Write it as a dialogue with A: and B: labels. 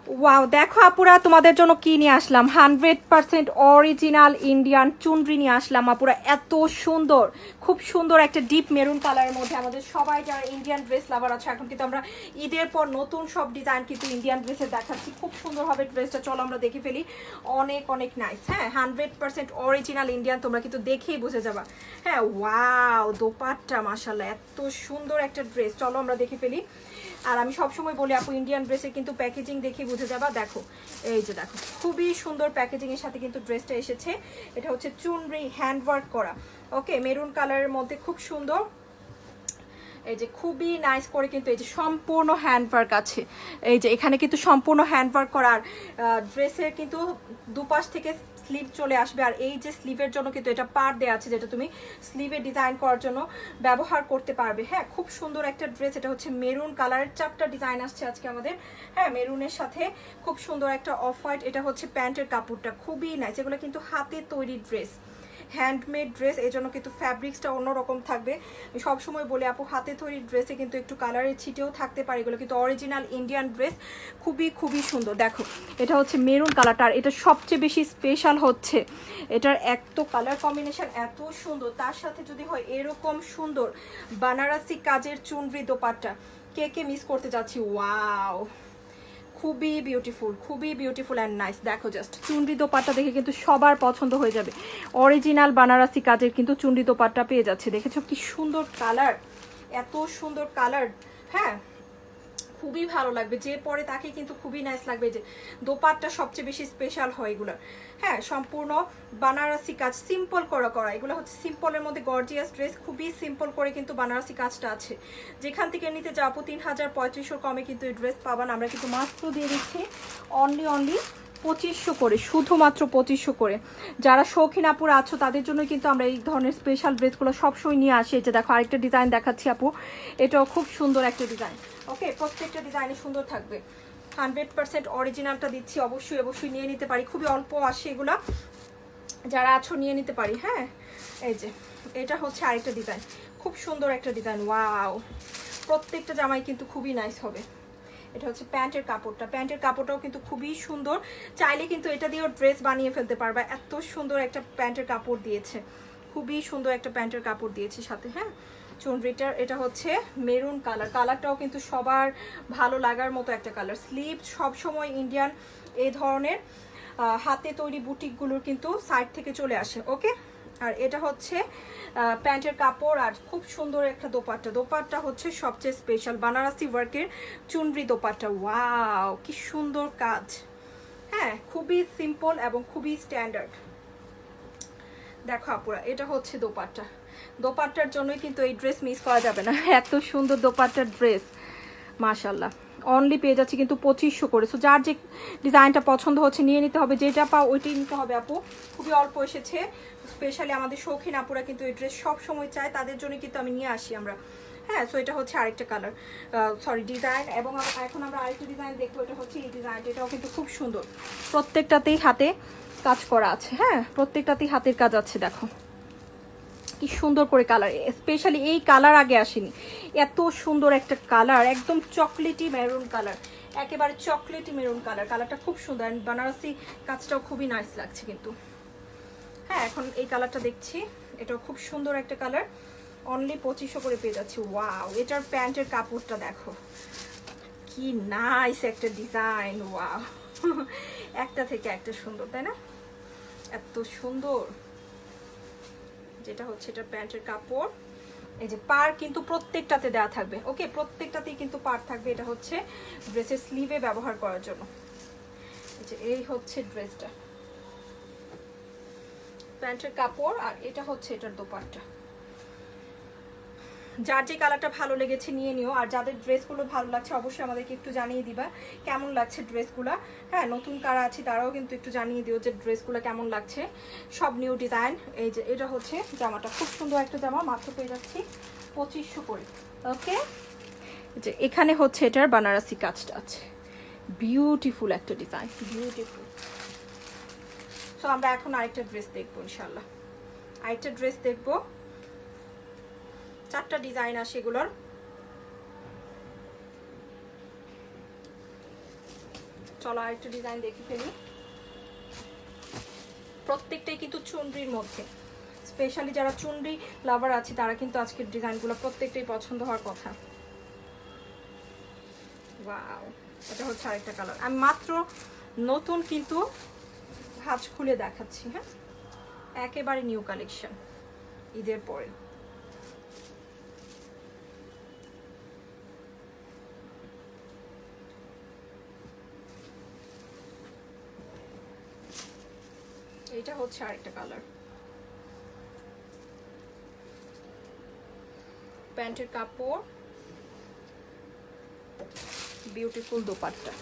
A: Wow, দেখো আপুরা তোমাদের জন্য কি নিয়ে আসলাম। 100% অরিজিনাল ইন্ডিয়ান চুনরি নিয়ে আসলাম আপুরা। এত সুন্দর, খুব সুন্দর একটা ডিপ মেরুন কালারের মধ্যে আমাদের সবাই যারা ইন্ডিয়ান ড্রেস লাভার আছে, এখন কিন্তু আমরা ঈদের পর নতুন সব ডিজাইন কিন্তু ইন্ডিয়ান ড্রেসে দেখাচ্ছি। খুব সুন্দর হবে ড্রেসটা, চলো আমরা দেখে ফেলি। অনেক অনেক নাইস। হ্যাঁ, 100% অরিজিনাল ইন্ডিয়ান, তোমরা কিন্তু দেখেই বুঝে যাবা। হ্যাঁ, ওয়াও, দোপাট্টা মাশাআল্লাহ, এত সুন্দর একটা ড্রেস, চলো আমরা দেখে ফেলি। আর আমি সবসময় বলি আপু, ইন্ডিয়ান ড্রেসে কিন্তু প্যাকেজিং দেখে বুঝে যাবা। দেখো, এই যে দেখো, খুবই সুন্দর প্যাকেজিং এর সাথে কিন্তু ড্রেসটা এসেছে। এটা হচ্ছে চুনরি হ্যান্ডওয়ার্ক করা, ওকে, মেরুন কালারের মধ্যে খুব সুন্দর। এই যে খুবই নাইস করে কিন্তু এই যে সম্পূর্ণ হ্যান্ডওয়ার্ক আছে। এই যে এখানে কিন্তু সম্পূর্ণ হ্যান্ডওয়ার্ক করা। আর ড্রেসের কিন্তু দুপাশ থেকে স্লিভ চলে আসবে। আর এই যে স্লিভের জন্য কিন্তু এটা পার দেওয়া আছে, যেটা তুমি স্লিভে ডিজাইন করার জন্য ব্যবহার করতে পারবে। হ্যাঁ, খুব সুন্দর একটা ড্রেস। এটা হচ্ছে মেরুন কালারের, 4টা ডিজাইন আসছে আজকে আমাদের। হ্যাঁ, মেরুনের সাথে খুব সুন্দর একটা অফ হোয়াইট। এটা হচ্ছে প্যান্টের কাপড়টা, খুবই নাইস। এগুলো কিন্তু হাতে তৈরি ড্রেস, হ্যান্ডমেড ড্রেস, এই জন্য কিন্তু ফ্যাব্রিক্সটা অন্যরকম থাকবে। আমি সবসময় বলি আপু, হাতে তৈরি ড্রেসে কিন্তু একটু কালারের ছিটেও থাকতে পারে, এগুলো কিন্তু অরিজিনাল ইন্ডিয়ান ড্রেস। খুবই খুবই সুন্দর। দেখো, এটা হচ্ছে মেরুন কালারটা। আর এটা সবচেয়ে বেশি স্পেশাল হচ্ছে এটার এক তো কালার কম্বিনেশন এত সুন্দর, তার সাথে যদি হয় এরকম সুন্দর বানারসি কাজের চুনরি দোপাট্টা, কে কে মিস করতে যাচ্ছি। ওয়াও, খুবই বিউটিফুল, খুবই বিউটিফুল অ্যান্ড নাইস। দেখো জাস্ট চুনরি দোপাট্টা দেখে কিন্তু সবার পছন্দ হয়ে যাবে। অরিজিনাল বানারসি কাজের কিন্তু চুনরি দোপাট্টা পেয়ে যাচ্ছে। দেখেছো কি সুন্দর কালার, এত সুন্দর কালার। হ্যাঁ, খুবই ভালো লাগবে, যে পরে তাকে কিন্তু খুবই নাইস লাগবে। যে দোপাট্টা সবচেয়ে বেশি স্পেশাল হয় এগুলোর। হ্যাঁ, সম্পূর্ণ বানারসি কাজ, সিম্পল করা করা। এগুলো হচ্ছে সিম্পলের মধ্যে গর্জিয়াস ড্রেস, খুবই সিম্পল করে কিন্তু বানারসি কাজটা আছে। যেখান থেকে নিতে যাবো 3035 কমে কিন্তু এই ড্রেস পাবান। আমরা কিন্তু মাত্র দিয়ে দিচ্ছি অনলি 2500 করে, শুধুমাত্র 2500 করে। যারা শৌখিন আপুরা আছো তাদের জন্য কিন্তু আমরা এই ধরনের স্পেশাল ড্রেসগুলো সবসময় নিয়ে আসি। যে দেখো, আরেকটা ডিজাইন দেখাচ্ছি আপু, এটাও খুব সুন্দর একটা ডিজাইন। ওকে, প্রত্যেকটা ডিজাইনে সুন্দর থাকবে। 100% অরিজিনালটা দিচ্ছি, অবশ্যই অবশ্যই নিয়ে নিতে পারি। খুবই অল্প আসে এগুলা, যারা আছো নিয়ে নিতে পারি। হ্যাঁ, এই যে এটা হচ্ছে আরেকটা ডিজাইন, খুব সুন্দর একটা ডিজাইন। ওয়াও, প্রত্যেকটা জামাই কিন্তু খুবই নাইস হবে। এটা হচ্ছে প্যান্টের কাপড়টা, প্যান্টের কাপড়টাও কিন্তু খুবই সুন্দর। চাইলে কিন্তু এটা দিয়েও ড্রেস বানিয়ে ফেলতে পারবা, এত সুন্দর একটা প্যান্টের কাপড় দিয়েছে। খুবই সুন্দর একটা প্যান্টের কাপড় দিয়েছে সাথে। হ্যাঁ, চুনরিটার এটা হচ্ছে মেরুন কালার, কালারটাও কিন্তু সবার ভালো লাগার মতো একটা কালার। স্লিভ সবসময় ইন্ডিয়ান এই ধরনের হাতে তৈরি বুটিকগুলোর কিন্তু সাইড থেকে চলে আসে। ওকে, আর এটা হচ্ছে প্যান্টের কাপড়। আর খুব সুন্দর একটা দোপাট্টা, দোপাট্টা হচ্ছে সবচেয়ে স্পেশাল বানারসি ওয়ার্কের চুনরি দোপাট্টা। ওয়াও, কি সুন্দর কাজ। হ্যাঁ, খুবই সিম্পল এবং খুবই স্ট্যান্ডার্ড। দেখো আপুরা, এটা হচ্ছে দোপাট্টা, দোপাট্টার জন্যই কিন্তু এই ড্রেস মিস করা যাবে না। এত সুন্দর দোপাট্টার ড্রেস, মাশাল্লাহ। অনলি পেয়ে যাচ্ছে কিন্তু 2500 করে। সো যার যে ডিজাইনটা পছন্দ হচ্ছে নিয়ে নিতে হবে, যেটা পাও ওইটাই নিতে হবে আপু। খুবই অল্প এসেছে, স্পেশালি আমাদের শৌখিন আপুরা কিন্তু এই ড্রেস সব সময় চায়, তাদের জন্য কিন্তু আমি নিয়ে আসি আমরা। হ্যাঁ, সো এটা হচ্ছে আরেকটা কালার, সরি ডিজাইন। এবং এখন আমরা আরেকটা ডিজাইন দেখবো, এটা হচ্ছে এই ডিজাইনটা, এটাও কিন্তু খুব সুন্দর। প্রত্যেকটাতেই হাতে কাজ করা আছে। হ্যাঁ, প্রত্যেকটাতেই হাতের কাজ আছে। দেখো কি সুন্দর করে কালার, স্পেশালি এই কালার আগে আসেনি। এত সুন্দর একটা কালার, একদম চকলেটি মেরুন কালার, একেবারে চকলেটি মেরুন কালার। কালারটা খুব সুন্দর, বানারসি কাজটাও খুবই নাইস লাগছে কিন্তু। হ্যাঁ, এখন এই কালারটা দেখছি, এটাও খুব সুন্দর একটা কালার। অনলি 2500 করে পেয়ে যাচ্ছি। ওয়াও, এটার প্যান্টের কাপড়টা দেখো কি নাইস একটা ডিজাইন। ওয়াও, একটা থেকে একটা সুন্দর, তাই না? এত সুন্দর। যেটা হচ্ছে এটা প্যান্টের কাপড়। এই যে পার কিন্তু প্রত্যেকটাতে দেওয়া থাকবে। ওকে, প্রত্যেকটাতেই কিন্তু পার থাকবে। এটা হচ্ছে ড্রেসের স্লিভে ব্যবহার করার জন্য। এই হচ্ছে ড্রেসটা, প্যান্টের কাপড়। আর এটা হচ্ছে এটার দোপাট্টা। যার যে কালারটা ভালো লেগেছে নিয়ে নিও। আর যাদের ড্রেসগুলো ভালো লাগছে অবশ্যই আমাদেরকে একটু জানিয়ে দিবা কেমন লাগছে ড্রেসগুলো। হ্যাঁ, নতুন কারা আছে তারাও কিন্তু একটু জানিয়ে দিও যে ড্রেসগুলো কেমন লাগছে। সব নিউ ডিজাইন। এই যে এটা হচ্ছে জামাটা, খুব সুন্দর একটা জামা, মাত্র পেয়ে যাচ্ছি 2500 করে। ওকে, যে এখানে হচ্ছে এটার বানারসি কাজটা আছে, বিউটিফুল একটা ডিজাইন, বিউটিফুল। সো আমরা এখন আরেকটা ড্রেস দেখবো ইনশাল্লাহ, আরেকটা ড্রেস দেখবো। 4টা ডিজাইন আসে এগুলোর। চলো আরেকটা ডিজাইন দেখে ফেলি। প্রত্যেকটাই কিন্তু চুনরির মধ্যে, স্পেশালি যারা চুনরি লাভার আছে তারা কিন্তু আজকের ডিজাইনগুলো প্রত্যেকটাই পছন্দ হওয়ার কথা। ওয়াও, এটা হচ্ছে আরেকটা কালার। আমি মাত্র নতুন কিন্তু ভাঁজ খুলে দেখাচ্ছি। হ্যাঁ, একেবারে নিউ কালেকশন ঈদের পরে। এটা হচ্ছে আরেকটা কালার। প্যান্টের কাপড়, বিউটিফুল দোপাট্টা।